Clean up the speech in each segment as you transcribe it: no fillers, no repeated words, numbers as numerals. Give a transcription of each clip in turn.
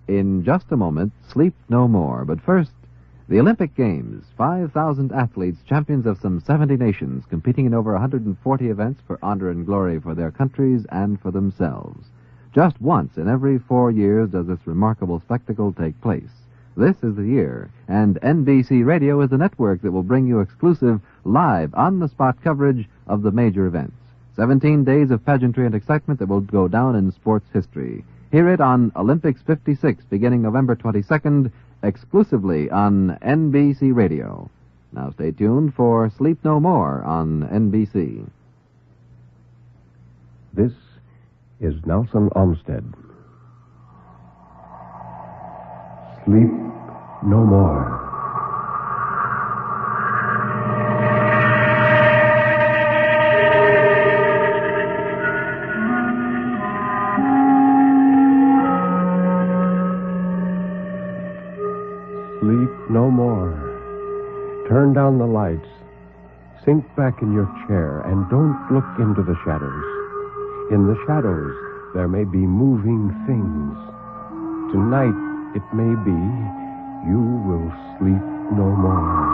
In just a moment, Sleep No More. But first, the Olympic Games. 5,000 athletes, champions of some 70 nations, competing in over 140 events for honor and glory for their countries and for themselves. Just once in every 4 years does this remarkable spectacle take place. This is the year, and NBC Radio is the network that will bring you exclusive, live, on-the-spot coverage of the major events. 17 days of pageantry and excitement that will go down in sports history. Hear it on Olympics 56, beginning November 22nd, exclusively on NBC Radio. Now stay tuned for Sleep No More on NBC. This is Nelson Olmsted. Sleep no more. Sleep no more. Turn down the lights. Sink back in your chair and don't look into the shadows. In the shadows, there may be moving things. Tonight, it may be you will sleep no more.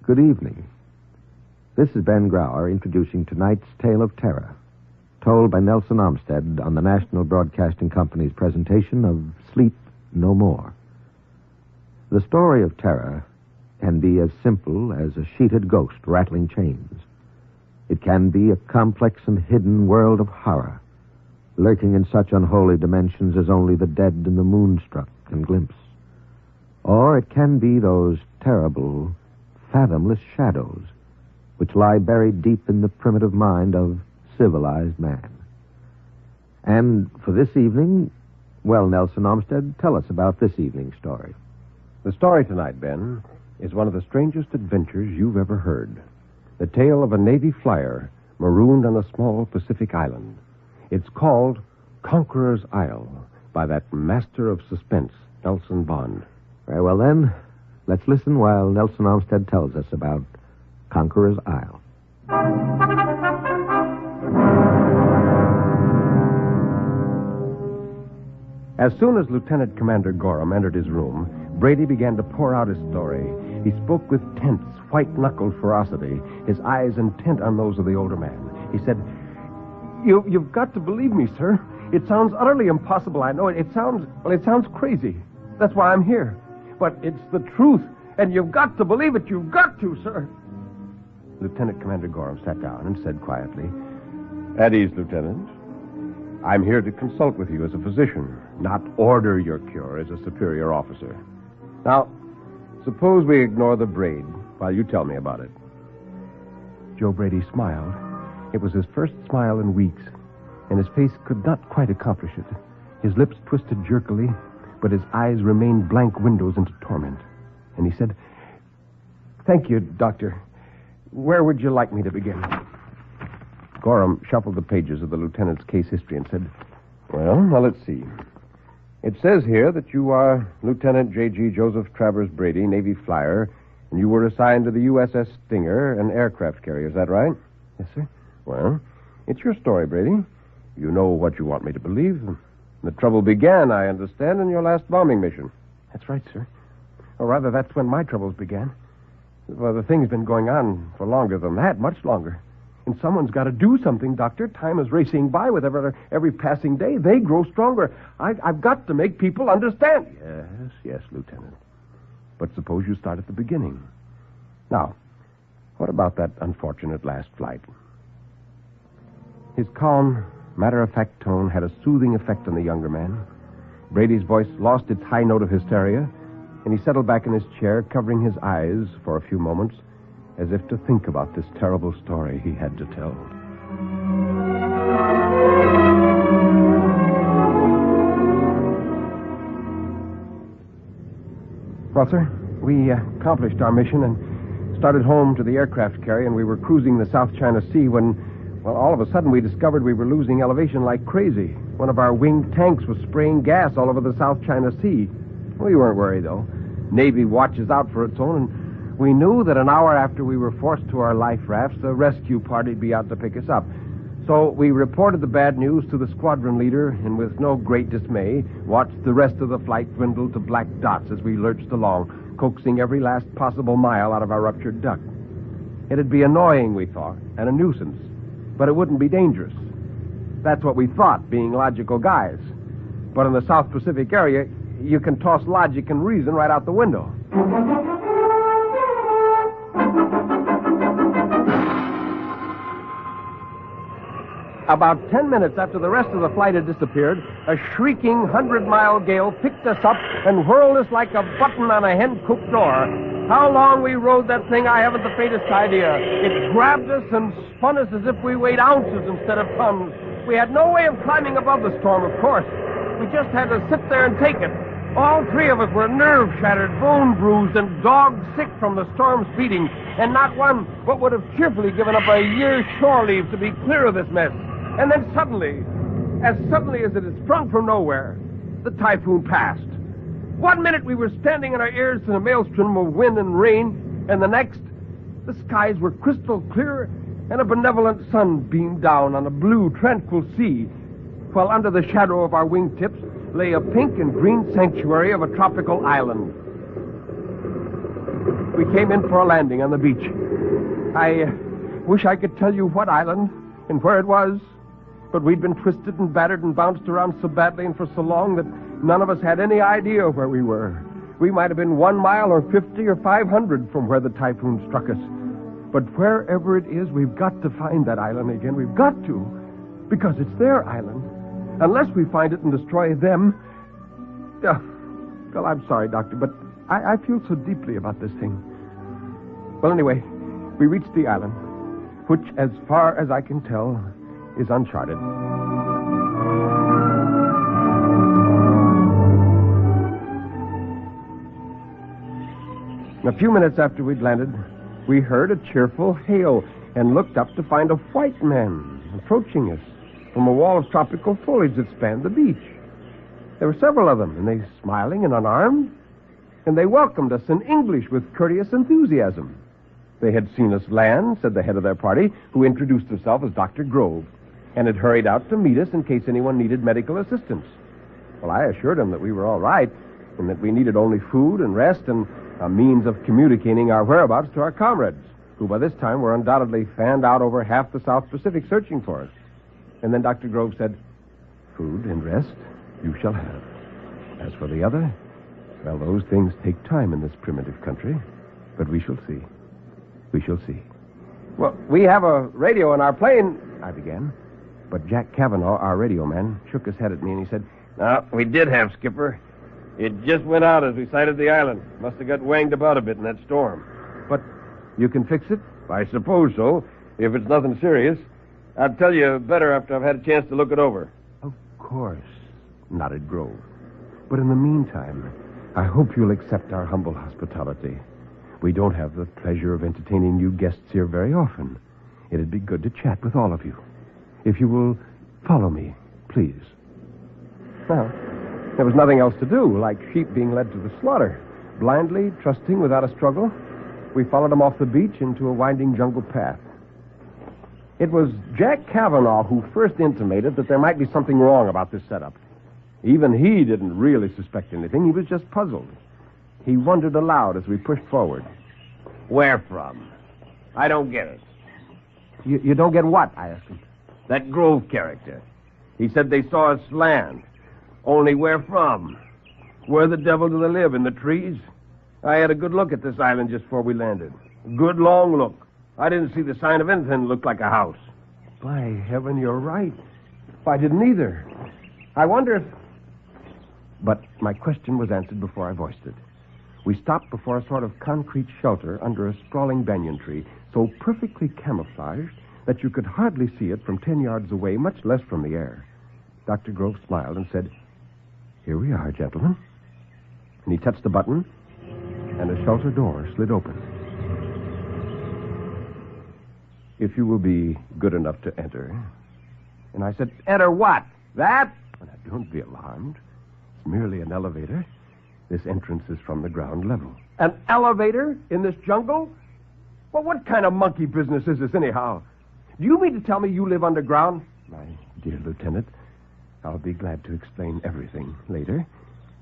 Good evening. This is Ben Grauer introducing tonight's tale of terror, told by Nelson Olmsted on the National Broadcasting Company's presentation of Sleep No More. The story of terror can be as simple as a sheeted ghost rattling chains. It can be a complex and hidden world of horror, lurking in such unholy dimensions as only the dead and the moonstruck can glimpse. Or it can be those terrible, fathomless shadows which lie buried deep in the primitive mind of civilized man. And for this evening, well, Nelson Olmsted, tell us about this evening's story. The story tonight, Ben, is one of the strangest adventures you've ever heard. The tale of a Navy flyer marooned on a small Pacific island. It's called Conquerors' Isle by that master of suspense, Nelson Bond. Very well, then, let's listen while Nelson Olmsted tells us about Conquerors' Isle. As soon as Lieutenant Commander Gorham entered his room, Brady began to pour out his story. He spoke with tense, white-knuckled ferocity, his eyes intent on those of the older man. He said, You've got to believe me, sir. It sounds utterly impossible, I know. It sounds crazy. That's why I'm here. But it's the truth, and you've got to believe it. You've got to, sir. Lieutenant Commander Gorham sat down and said quietly, At ease, Lieutenant. I'm here to consult with you as a physician, not order your cure as a superior officer. Now, suppose we ignore the braid while you tell me about it. Joe Brady smiled. It was his first smile in weeks, and his face could not quite accomplish it. His lips twisted jerkily, but his eyes remained blank windows into torment. And he said, Thank you, Doctor. Where would you like me to begin? Gorham shuffled the pages of the lieutenant's case history and said, Well, now let's see. It says here that you are Lieutenant J.G. Joseph Travers Brady, Navy flyer, and you were assigned to the USS Stinger, an aircraft carrier. Is that right? Yes, sir. Well, it's your story, Brady. You know what you want me to believe. The trouble began, I understand, in your last bombing mission. That's right, sir. Or rather, that's when my troubles began. Well, the thing's been going on for longer than that, much longer. And someone's got to do something, Doctor. Time is racing by with every passing day. They grow stronger. I've got to make people understand. Yes, Lieutenant. But suppose you start at the beginning. Now, what about that unfortunate last flight? His calm, matter-of-fact tone had a soothing effect on the younger man. Brady's voice lost its high note of hysteria, and he settled back in his chair, covering his eyes for a few moments, as if to think about this terrible story he had to tell. Well, sir, we accomplished our mission and started home to the aircraft carrier, and we were cruising the South China Sea when, well, all of a sudden we discovered we were losing elevation like crazy. One of our winged tanks was spraying gas all over the South China Sea. We weren't worried, though. Navy watches out for its own, and We knew that an hour after we were forced to our life rafts, a rescue party'd be out to pick us up. So we reported the bad news to the squadron leader, and with no great dismay, watched the rest of the flight dwindle to black dots as we lurched along, coaxing every last possible mile out of our ruptured duct. It'd be annoying, we thought, and a nuisance, but it wouldn't be dangerous. That's what we thought, being logical guys. But in the South Pacific area, you can toss logic and reason right out the window. About 10 minutes after the rest of the flight had disappeared, a shrieking 100-mile gale picked us up and whirled us like a button on a hen-coop door. How long we rode that thing, I haven't the faintest idea. It grabbed us and spun us as if we weighed ounces instead of tons. We had no way of climbing above the storm, of course. We just had to sit there and take it. All three of us were nerve-shattered, bone-bruised, and dog-sick from the storm's beating, and not one but would have cheerfully given up a year's shore leave to be clear of this mess. And then suddenly as it had sprung from nowhere, the typhoon passed. 1 minute we were standing in our ears in a maelstrom of wind and rain, and the next, the skies were crystal clear, and a benevolent sun beamed down on a blue, tranquil sea, while under the shadow of our wingtips lay a pink and green sanctuary of a tropical island. We came in for a landing on the beach. I wish I could tell you what island and where it was, but we'd been twisted and battered and bounced around so badly and for so long that none of us had any idea where we were. We might have been 1 mile or 50 or 500 from where the typhoon struck us. But wherever it is, we've got to find that island again. We've got to, because it's their island. Unless we find it and destroy them... well, I'm sorry, Doctor, but I feel so deeply about this thing. Well, anyway, we reached the island, which, as far as I can tell, is uncharted. A few minutes after we'd landed, we heard a cheerful hail and looked up to find a white man approaching us from a wall of tropical foliage that spanned the beach. There were several of them, and they smiling and unarmed, and they welcomed us in English with courteous enthusiasm. They had seen us land, said the head of their party, who introduced himself as Dr. Grove, and had hurried out to meet us in case anyone needed medical assistance. Well, I assured him that we were all right, and that we needed only food and rest and a means of communicating our whereabouts to our comrades, who by this time were undoubtedly fanned out over half the South Pacific searching for us. And then Dr. Grove said, "Food and rest you shall have. As for the other, well, those things take time in this primitive country, but we shall see. We shall see." "Well, we have a radio in our plane," I began. But Jack Cavanaugh, our radio man, shook his head at me and he said, "No, we did have, Skipper. It just went out as we sighted the island. Must have got wanged about a bit in that storm." "But you can fix it?" "I suppose so, if it's nothing serious. I'll tell you better after I've had a chance to look it over." "Of course," nodded Grove. "But in the meantime, I hope you'll accept our humble hospitality. We don't have the pleasure of entertaining you guests here very often. It'd be good to chat with all of you. If you will follow me, please." Well, there was nothing else to do, like sheep being led to the slaughter. Blindly, trusting without a struggle, we followed them off the beach into a winding jungle path. It was Jack Cavanaugh who first intimated that there might be something wrong about this setup. Even he didn't really suspect anything. He was just puzzled. He wondered aloud as we pushed forward. "Where from? I don't get it." You don't get what?" I asked him. "That Grove character. He said they saw us land. Only where from? Where the devil do they live? In the trees? I had a good look at this island just before we landed. A good long look. I didn't see the sign of anything that looked like a house." "By heaven, you're right. I didn't either. I wonder if..." But my question was answered before I voiced it. We stopped before a sort of concrete shelter under a sprawling banyan tree, so perfectly camouflaged that you could hardly see it from 10 yards away, much less from the air. Dr. Grove smiled and said, "Here we are, gentlemen." And he touched the button, and a shelter door slid open. "If you will be good enough to enter." And I said, "Enter what? That?" "Now, don't be alarmed. It's merely an elevator. This entrance is from the ground level." An elevator in this jungle? Well, what kind of monkey business is this, anyhow? Do you mean to tell me you live underground? My dear Lieutenant, I'll be glad to explain everything later.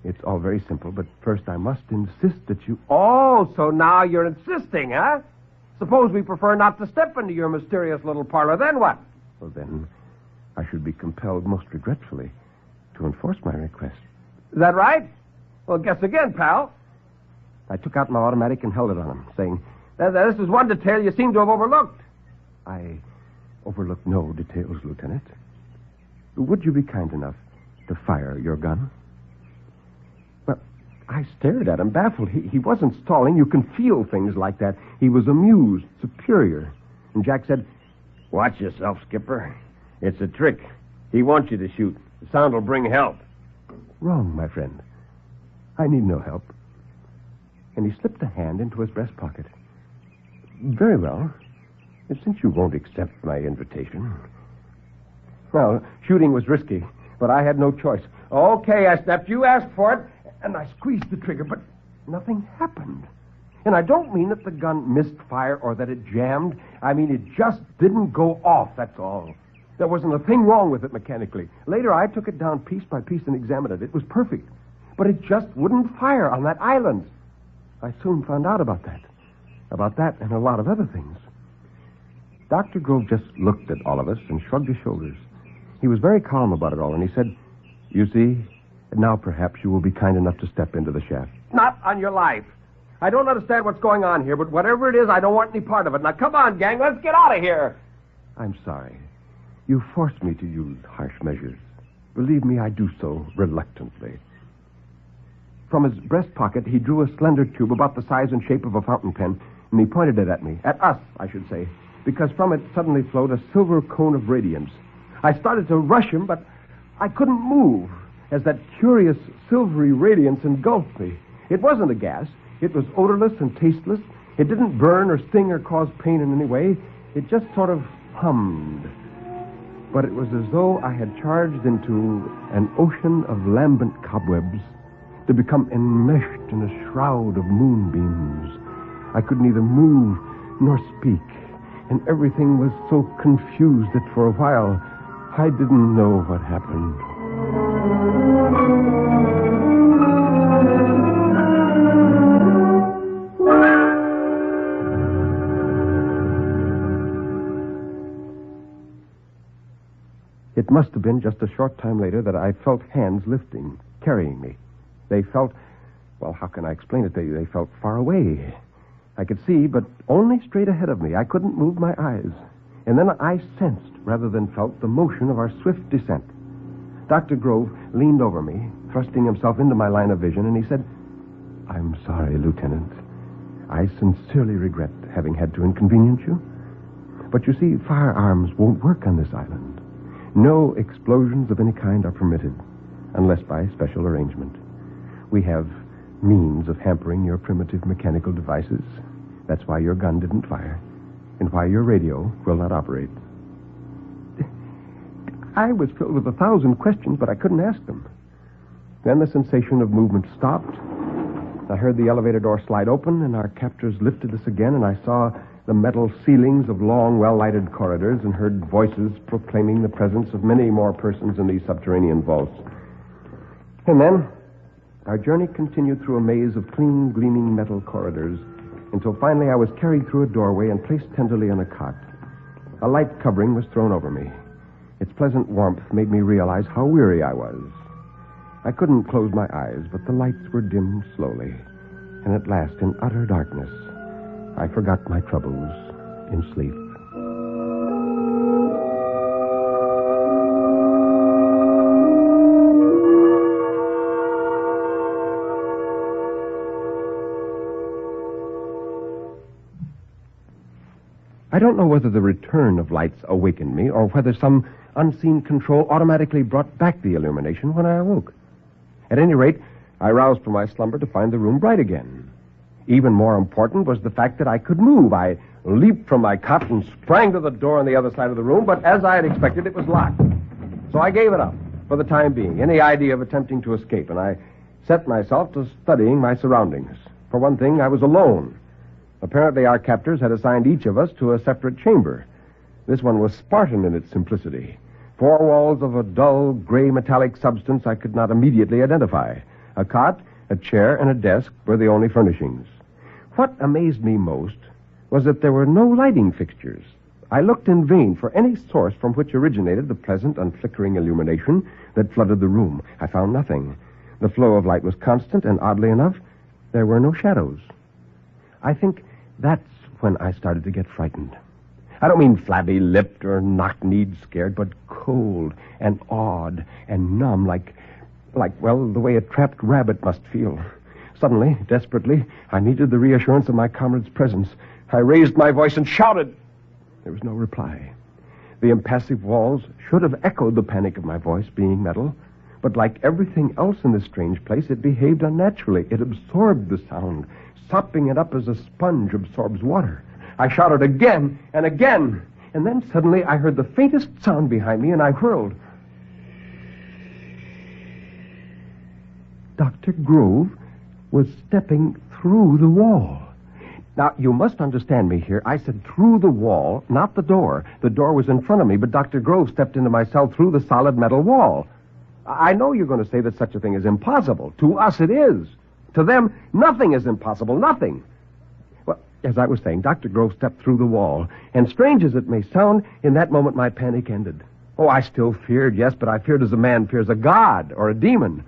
It's all very simple, but first I must insist that you... Oh, so now you're insisting, huh? Suppose we prefer not to step into your mysterious little parlor, then what? Well, then, I should be compelled most regretfully to enforce my request. Is that right? Well, guess again, pal. I took out my automatic and held it on him, saying, this is one detail you seem to have overlooked. I overlooked no details, Lieutenant. Would you be kind enough to fire your gun? Well, I stared at him, baffled. He wasn't stalling. You can feel things like that. He was amused, superior. And Jack said, watch yourself, Skipper. It's a trick. He wants you to shoot. The sound will bring help. Wrong, my friend. I need no help. And he slipped a hand into his breast pocket. Very well. Since you won't accept my invitation. Well, shooting was risky, but I had no choice. Okay, I snapped. You asked for it, and I squeezed the trigger, but nothing happened. And I don't mean that the gun missed fire or that it jammed. I mean it just didn't go off, that's all. There wasn't a thing wrong with it mechanically. Later, I took it down piece by piece and examined it. It was perfect. But it just wouldn't fire on that island. I soon found out about that. About that and a lot of other things. Dr. Grove just looked at all of us and shrugged his shoulders. He was very calm about it all, and he said, you see, now perhaps you will be kind enough to step into the shaft. Not on your life. I don't understand what's going on here, but whatever it is, I don't want any part of it. Now, come on, gang, let's get out of here. I'm sorry. You forced me to use harsh measures. Believe me, I do so reluctantly. From his breast pocket, he drew a slender tube about the size and shape of a fountain pen, and he pointed it at me. At us, I should say, because from it suddenly flowed a silver cone of radiance. I started to rush him, but I couldn't move as that curious silvery radiance engulfed me. It wasn't a gas. It was odorless and tasteless. It didn't burn or sting or cause pain in any way. It just sort of hummed. But it was as though I had charged into an ocean of lambent cobwebs to become enmeshed in a shroud of moonbeams. I could neither move nor speak, and everything was so confused that for a while I didn't know what happened. It must have been just a short time later that I felt hands lifting, carrying me. They felt, well, how can I explain it? They felt far away. I could see, but only straight ahead of me. I couldn't move my eyes. And then I sensed, rather than felt, the motion of our swift descent. Dr. Grove leaned over me, thrusting himself into my line of vision, and he said, I'm sorry, Lieutenant. I sincerely regret having had to inconvenience you. But you see, firearms won't work on this island. No explosions of any kind are permitted, unless by special arrangement. We have means of hampering your primitive mechanical devices. That's why your gun didn't fire, and why your radio will not operate. I was filled with 1,000 questions, but I couldn't ask them. Then the sensation of movement stopped. I heard the elevator door slide open, and our captors lifted us again, and I saw the metal ceilings of long, well-lighted corridors and heard voices proclaiming the presence of many more persons in these subterranean vaults. And then our journey continued through a maze of clean, gleaming metal corridors until finally I was carried through a doorway and placed tenderly on a cot. A light covering was thrown over me. Its pleasant warmth made me realize how weary I was. I couldn't close my eyes, but the lights were dimmed slowly, and at last, in utter darkness, I forgot my troubles in sleep. I don't know whether the return of lights awakened me or whether some unseen control automatically brought back the illumination when I awoke. At any rate, I roused from my slumber to find the room bright again. Even more important was the fact that I could move. I leaped from my cot and sprang to the door on the other side of the room, but as I had expected, it was locked. So I gave it up, for the time being, any idea of attempting to escape, and I set myself to studying my surroundings. For one thing, I was alone. Apparently, our captors had assigned each of us to a separate chamber. This one was Spartan in its simplicity. 4 walls of a dull, gray metallic substance I could not immediately identify. A cot, a chair, and a desk were the only furnishings. What amazed me most was that there were no lighting fixtures. I looked in vain for any source from which originated the pleasant and flickering illumination that flooded the room. I found nothing. The flow of light was constant, and oddly enough, there were no shadows. I think that's when I started to get frightened. I don't mean flabby-lipped or knock-kneed scared, but cold and awed and numb, like, the way a trapped rabbit must feel. Suddenly, desperately, I needed the reassurance of my comrade's presence. I raised my voice and shouted. There was no reply. The impassive walls should have echoed the panic of my voice, being metal, but like everything else in this strange place, it behaved unnaturally. It absorbed the sound, sopping it up as a sponge absorbs water. I shouted again and again, and then suddenly I heard the faintest sound behind me, and I whirled. Dr. Grove was stepping through the wall. Now, you must understand me here. I said through the wall, not the door. The door was in front of me, but Dr. Grove stepped into my cell through the solid metal wall. I know you're going to say that such a thing is impossible. To us, it is. To them, nothing is impossible. Nothing. Well, as I was saying, Dr. Grove stepped through the wall, and strange as it may sound, in that moment my panic ended. Oh, I still feared, yes, but I feared as a man fears a god or a demon.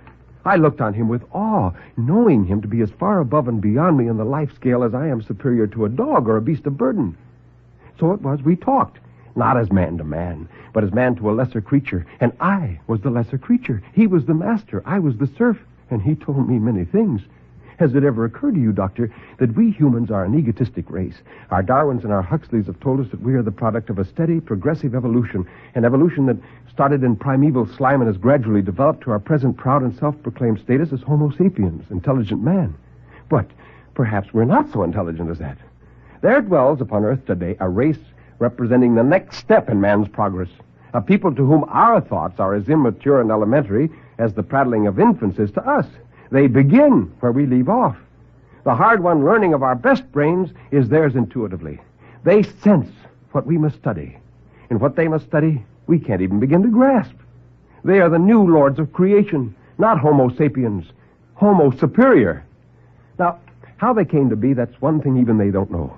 I looked on him with awe, knowing him to be as far above and beyond me in the life scale as I am superior to a dog or a beast of burden. So it was we talked, not as man to man, but as man to a lesser creature. And I was the lesser creature. He was the master. I was the serf. And he told me many things. Has it ever occurred to you, Doctor, that we humans are an egotistic race? Our Darwins and our Huxleys have told us that we are the product of a steady, progressive evolution, an evolution that started in primeval slime and has gradually developed to our present proud and self-proclaimed status as Homo sapiens, intelligent man. But perhaps we're not so intelligent as that. There dwells upon Earth today a race representing the next step in man's progress, a people to whom our thoughts are as immature and elementary as the prattling of infants is to us. They begin where we leave off. The hard-won learning of our best brains is theirs intuitively. They sense what we must study. And what they must study, we can't even begin to grasp. They are the new lords of creation, not Homo sapiens, Homo superior. Now, how they came to be, that's one thing even they don't know.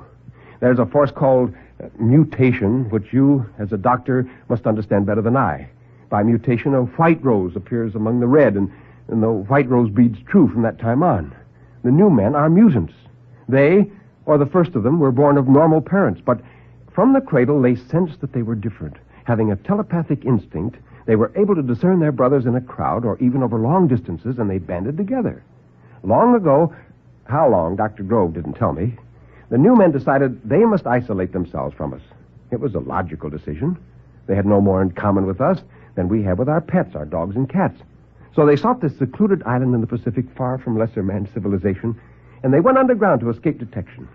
There's a force called mutation, which you, as a doctor, must understand better than I. By mutation, a white rose appears among the red, and the white rose breeds true from that time on. The new men are mutants. They, or the first of them, were born of normal parents, but from the cradle they sensed that they were different. Having a telepathic instinct, they were able to discern their brothers in a crowd or even over long distances, and they banded together. Long ago, how long, Dr. Grove didn't tell me, the new men decided they must isolate themselves from us. It was a logical decision. They had no more in common with us than we have with our pets, our dogs and cats. So they sought this secluded island in the Pacific far from lesser man civilization, and they went underground to escape detection.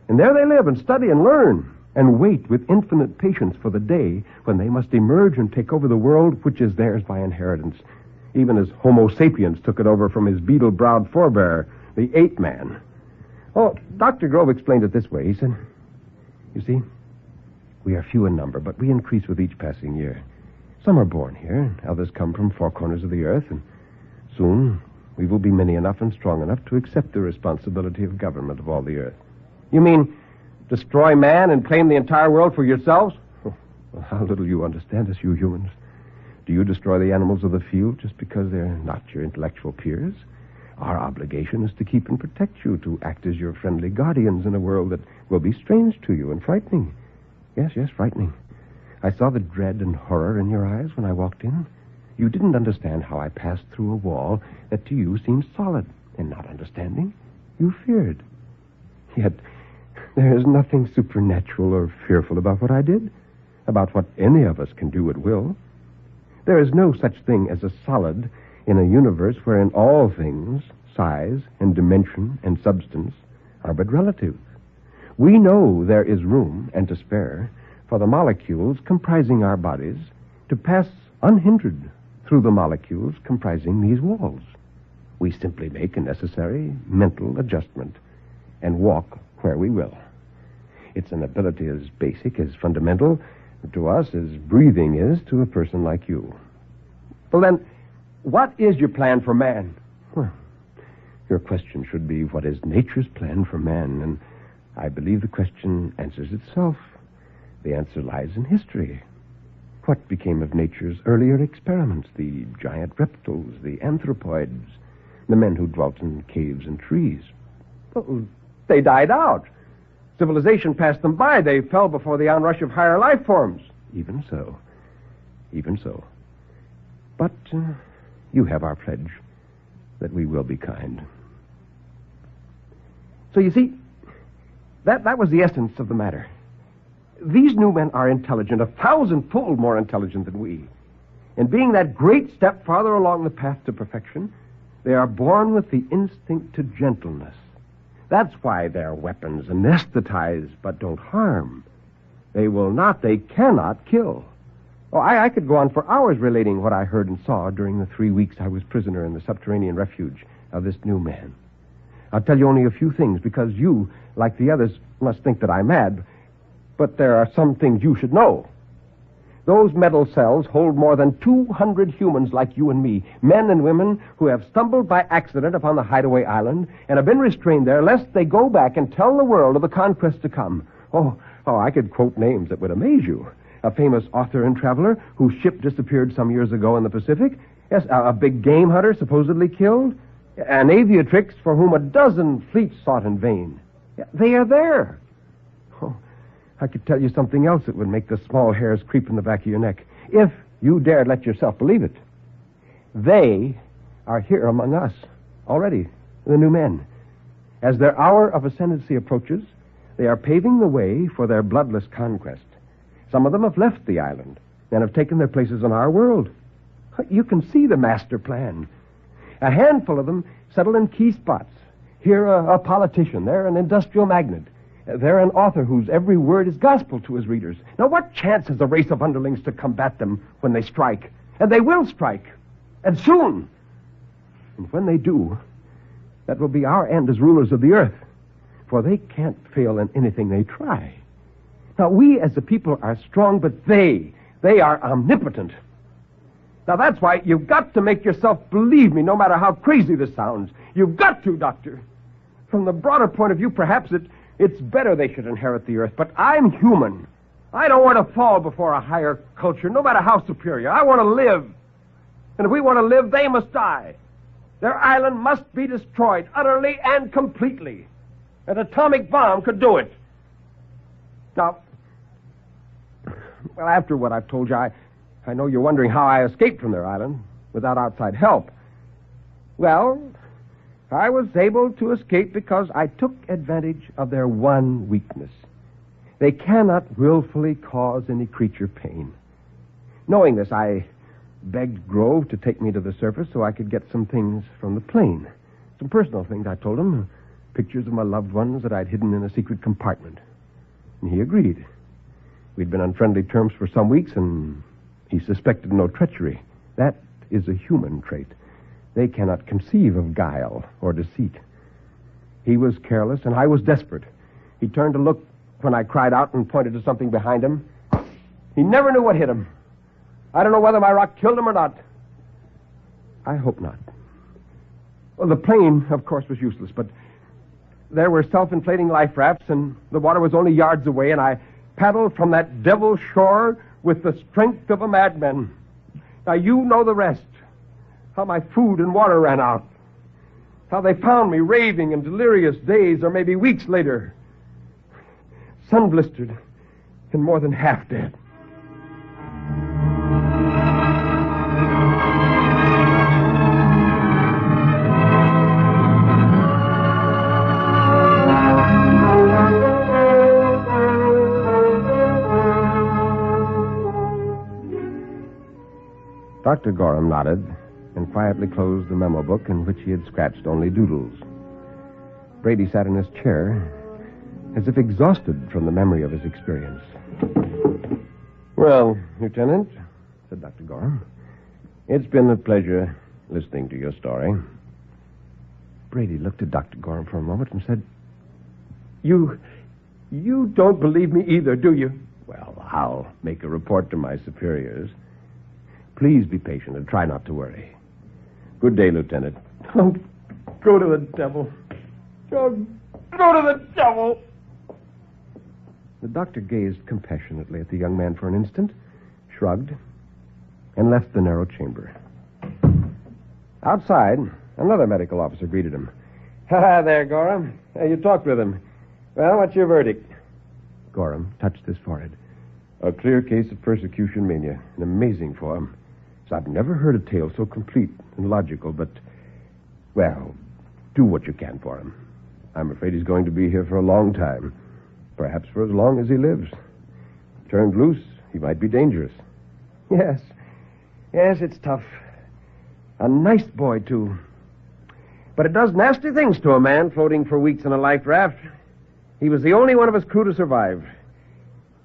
And there they live and study and learn and wait with infinite patience for the day when they must emerge and take over the world which is theirs by inheritance, even as Homo sapiens took it over from his beetle-browed forebear, the ape man. Oh, Dr. Grove explained it this way. He said, you see, we are few in number, but we increase with each passing year. Some are born here, others come from 4 corners of the earth, and soon we will be many enough and strong enough to accept the responsibility of government of all the earth. You mean destroy man and claim the entire world for yourselves? Oh, well, how little you understand us, you humans. Do you destroy the animals of the field just because they're not your intellectual peers? Our obligation is to keep and protect you, to act as your friendly guardians in a world that will be strange to you and frightening. Yes, frightening. I saw the dread and horror in your eyes when I walked in. You didn't understand how I passed through a wall that to you seemed solid, and not understanding, you feared. Yet, there is nothing supernatural or fearful about what I did, about what any of us can do at will. There is no such thing as a solid in a universe wherein all things, size and dimension and substance, are but relative. We know there is room, and to spare, for the molecules comprising our bodies to pass unhindered through the molecules comprising these walls. We simply make a necessary mental adjustment and walk where we will. It's an ability as basic, as fundamental to us as breathing is to a person like you. Well, then, what is your plan for man? Well, your question should be, what is nature's plan for man? And I believe the question answers itself. The answer lies in history. What became of nature's earlier experiments? The giant reptiles, the anthropoids, the men who dwelt in caves and trees. Well, they died out. Civilization passed them by. They fell before the onrush of higher life forms. Even so. Even so. But you have our pledge that we will be kind. So you see, that was the essence of the matter. These new men are intelligent, 1,000-fold more intelligent than we. And being that great step farther along the path to perfection, they are born with the instinct to gentleness. That's why their weapons anesthetize but don't harm. They cannot kill. Oh, I could go on for hours relating what I heard and saw during the 3 weeks I was prisoner in the subterranean refuge of this new man. I'll tell you only a few things because you, like the others, must think that I'm mad. But there are some things you should know. Those metal cells hold more than 200 humans like you and me, men and women who have stumbled by accident upon the hideaway island and have been restrained there lest they go back and tell the world of the conquest to come. Oh, I could quote names that would amaze you. A famous author and traveler whose ship disappeared some years ago in the Pacific. Yes, a big game hunter supposedly killed. An aviatrix for whom a dozen fleets sought in vain. They are there. Oh, I could tell you something else that would make the small hairs creep in the back of your neck, if you dared let yourself believe it. They are here among us already, the new men. As their hour of ascendancy approaches, they are paving the way for their bloodless conquest. Some of them have left the island and have taken their places in our world. You can see the master plan. A handful of them settle in key spots. Here, a politician. There, an industrial magnate. There, an author whose every word is gospel to his readers. Now, what chance has a race of underlings to combat them when they strike? And they will strike. And soon. And when they do, that will be our end as rulers of the earth. For they can't fail in anything they try. Now, we as a people are strong, but they are omnipotent. Now, that's why you've got to make yourself believe me, no matter how crazy this sounds. You've got to, Doctor. From the broader point of view, perhaps it's better they should inherit the earth, but I'm human. I don't want to fall before a higher culture, no matter how superior. I want to live. And if we want to live, they must die. Their island must be destroyed, utterly and completely. An atomic bomb could do it. Now, well, after what I've told you, I know you're wondering how I escaped from their island without outside help. Well, I was able to escape because I took advantage of their one weakness. They cannot willfully cause any creature pain. Knowing this, I begged Grove to take me to the surface so I could get some things from the plane. Some personal things, I told him. Pictures of my loved ones that I'd hidden in a secret compartment. And he agreed. We'd been on friendly terms for some weeks, and he suspected no treachery. That is a human trait. They cannot conceive of guile or deceit. He was careless, and I was desperate. He turned to look when I cried out and pointed to something behind him. He never knew what hit him. I don't know whether my rock killed him or not. I hope not. Well, the plane, of course, was useless, but there were self-inflating life rafts, and the water was only yards away, and I paddled from that devil's shore with the strength of a madman. Now, you know the rest. How my food and water ran out. How they found me raving and delirious days or maybe weeks later. Sun-blistered and more than half dead. Dr. Gorham nodded and quietly closed the memo book in which he had scratched only doodles. Brady sat in his chair as if exhausted from the memory of his experience. Well, Lieutenant, said Dr. Gorham, it's been a pleasure listening to your story. Brady looked at Dr. Gorham for a moment and said, You don't believe me either, do you? Well, I'll make a report to my superiors. Please be patient and try not to worry. Good day, Lieutenant. Oh, go to the devil. Oh, go to the devil. The doctor gazed compassionately at the young man for an instant, shrugged, and left the narrow chamber. Outside, another medical officer greeted him. Ha there, Gorham. You talked with him. Well, what's your verdict? Gorham touched his forehead. A clear case of persecution mania, an amazing form. So I've never heard a tale so complete and logical, but, well, do what you can for him. I'm afraid he's going to be here for a long time, perhaps for as long as he lives. Turned loose, he might be dangerous. Yes, it's tough. A nice boy, too. But it does nasty things to a man floating for weeks in a life raft. He was the only one of his crew to survive.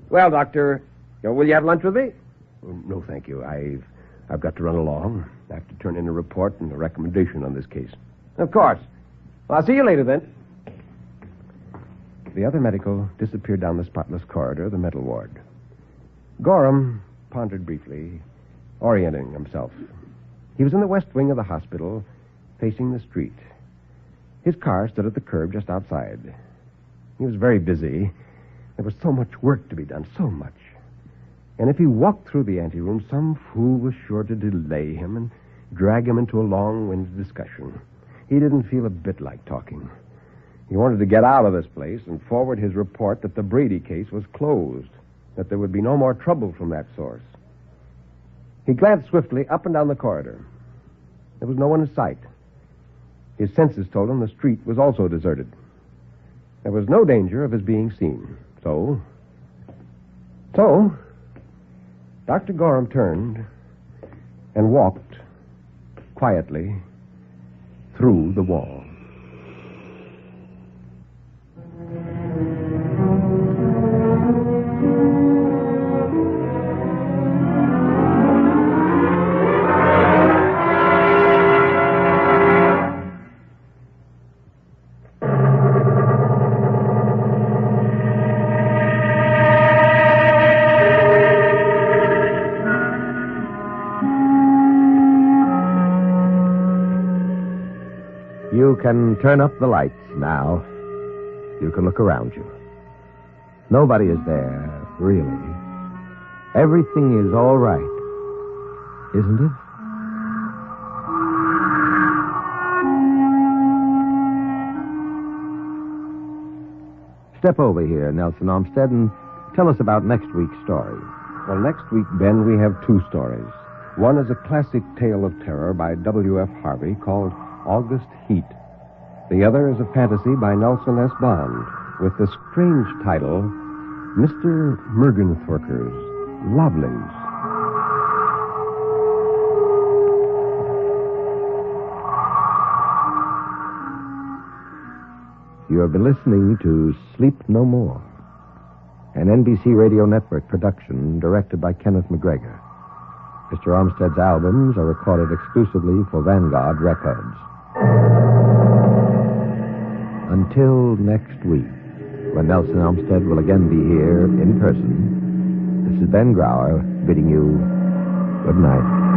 Well, Doctor, will you have lunch with me? No, thank you. I've got to run along. I have to turn in a report and a recommendation on this case. Of course. Well, I'll see you later, then. The other medical disappeared down the spotless corridor of the mental ward. Gorham pondered briefly, orienting himself. He was in the west wing of the hospital, facing the street. His car stood at the curb just outside. He was very busy. There was so much work to be done, so much. And if he walked through the anteroom, some fool was sure to delay him and drag him into a long-winded discussion. He didn't feel a bit like talking. He wanted to get out of this place and forward his report that the Brady case was closed, that there would be no more trouble from that source. He glanced swiftly up and down the corridor. There was no one in sight. His senses told him the street was also deserted. There was no danger of his being seen. So, Dr. Gorham turned and walked quietly through the wall. You can turn up the lights now. You can look around you. Nobody is there, really. Everything is all right, isn't it? Step over here, Nelson Olmsted, and tell us about next week's story. Well, next week, Ben, we have two stories. One is a classic tale of terror by W.F. Harvey called August Heat. The other is a fantasy by Nelson S. Bond with the strange title, Mr. Mergenthorker's Lovelace. You have been listening to Sleep No More, an NBC Radio Network production directed by Kenneth McGregor. Mr. Olmsted's albums are recorded exclusively for Vanguard Records. Until next week, when Nelson Olmsted will again be here in person, this is Ben Grauer bidding you good night.